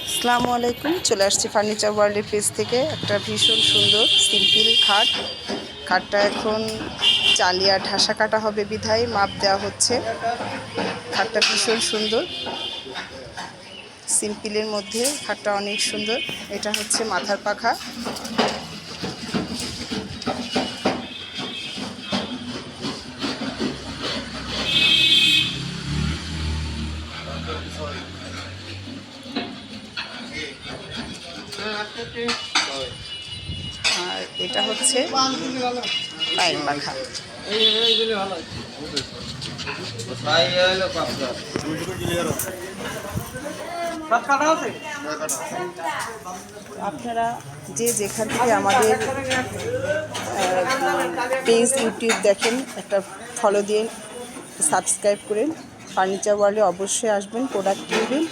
আসসালামু আলাইকুম। চলে আসছি ফার্নিচার ওয়ার্ল্ডের পেজ থেকে। একটা ভীষণ সুন্দর সিম্পল খাটটা এখন চালিয়া ঠাসা কাটা হবে বিধায় মাপ দেওয়া হচ্ছে। খাটটা ভীষণ সুন্দর, সিম্পলের মধ্যে খাটটা অনেক সুন্দর। এটা হচ্ছে মাথার পাখা। আর এটা হচ্ছে পায়ের পাখা। আপনারা যে যেখান থেকে আমাদের পেজ ইউটিউব দেখেন, একটা ফলো দিয়ে সাবস্ক্রাইব করেন। ফার্নিচার ওয়ার্ল্ডে অবশ্যই আসবেন, প্রোডাক্ট কিনবেন।